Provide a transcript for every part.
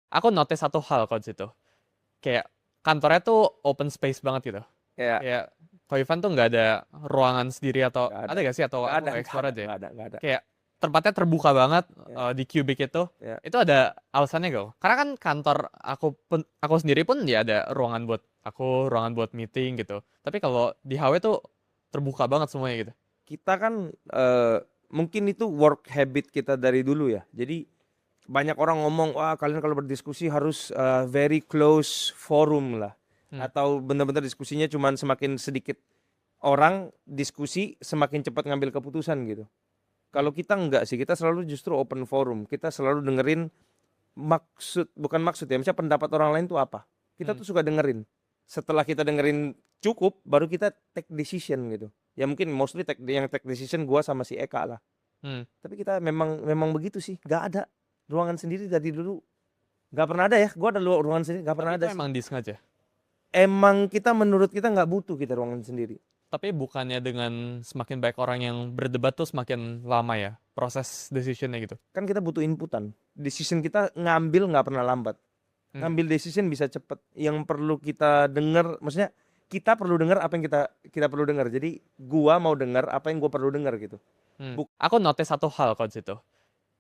Aku notice satu hal kok di situ. Kayak kantornya tuh open space banget gitu. Ya, Kayak kalau Ivan tuh nggak ada ruangan sendiri atau nggak ada ada, gak sih atau nggak aku ada, nggak nggak explore ada, aja ya. nggak ada, nggak ada. Kayak tempatnya terbuka banget Ya, di cubic itu. ya. Itu ada alasannya gak? Karena kan kantor aku sendiri pun ya ada ruangan buat aku, ruangan buat meeting gitu. Tapi kalau di HW tuh terbuka banget semuanya gitu. Kita kan mungkin itu work habit kita dari dulu ya. Jadi banyak orang ngomong, wah kalian kalau berdiskusi harus very close forum lah. Hmm. Atau benar-benar diskusinya cuman semakin sedikit orang diskusi semakin cepat ngambil keputusan gitu. Hmm. Kalau kita enggak sih, kita selalu justru open forum. Kita selalu dengerin bukan maksud ya, misalnya pendapat orang lain tuh apa. Kita Hmm. tuh suka dengerin. Setelah kita dengerin cukup, baru kita take decision gitu. Ya mungkin mostly yang take decision gua sama si Eka lah. Hmm. Tapi kita memang memang begitu sih, nggak ada ruangan sendiri dari dulu. Nggak pernah ada ya, gua ada ruangan sendiri, nggak Tapi pernah itu ada sih. emang disengaja. Emang kita menurut kita nggak butuh kita ruangan sendiri. Tapi bukannya dengan semakin banyak orang yang berdebat tuh semakin lama ya proses decisionnya gitu. Kan kita butuh inputan. Decision kita ngambil nggak pernah lambat. Hmm. Ngambil decision bisa cepet. Yang perlu kita dengar, maksudnya kita perlu dengar apa yang kita perlu dengar. Jadi gua mau dengar apa yang gua perlu dengar gitu. Hmm. Buk Aku notice satu hal kok di situ.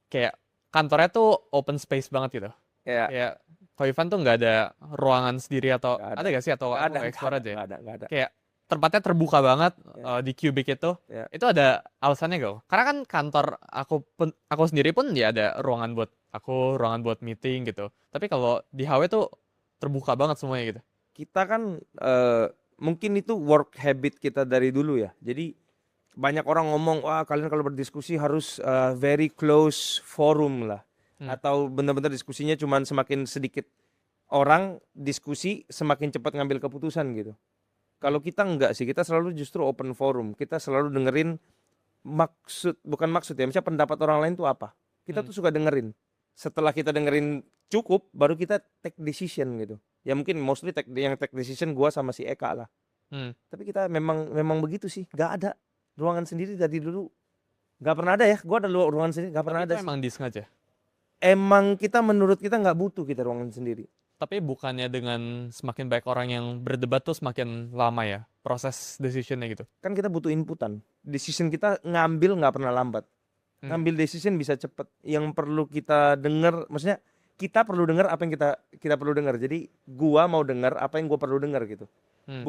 Kayak kantornya tuh open space banget gitu. Kayak Kayak kalau Ivan tuh nggak ada ruangan sendiri atau nggak ada ada, gak sih atau nggak aku ada, nggak nggak explore ada, aja ya. nggak ada, nggak ada. Kayak tempatnya terbuka banget Ya, di cubic itu. ya. Itu ada alasannya gak? Karena kan kantor aku sendiri pun ya ada ruangan buat aku, ruangan buat meeting gitu. Tapi kalau di HW tuh terbuka banget semuanya gitu. Kita kan mungkin itu work habit kita dari dulu ya. Jadi banyak orang ngomong, wah kalian kalau berdiskusi harus very close forum lah. Hmm. Atau benar-benar diskusinya cuman semakin sedikit orang diskusi semakin cepat ngambil keputusan gitu. Hmm. Kalau kita enggak sih, kita selalu justru open forum. Kita selalu dengerin bukan maksud ya, misalnya pendapat orang lain tuh apa. Kita Hmm. tuh suka dengerin. Setelah kita dengerin cukup, baru kita take decision gitu. Ya mungkin mostly yang take decision gua sama si Eka lah. Hmm. Tapi kita memang memang begitu sih, nggak ada ruangan sendiri dari dulu. Nggak pernah ada ya, gua ada ruangan sendiri, nggak Tapi pernah itu ada sih. emang disengaja. Emang kita menurut kita nggak butuh kita ruangan sendiri. Tapi bukannya dengan semakin banyak orang yang berdebat tuh semakin lama ya proses decisionnya gitu. Kan kita butuh inputan. Decision kita ngambil nggak pernah lambat. Hmm. Ngambil decision bisa cepet. Yang perlu kita dengar, maksudnya kita perlu dengar apa yang kita perlu dengar. Jadi gua mau dengar apa yang gua perlu dengar gitu. Hmm.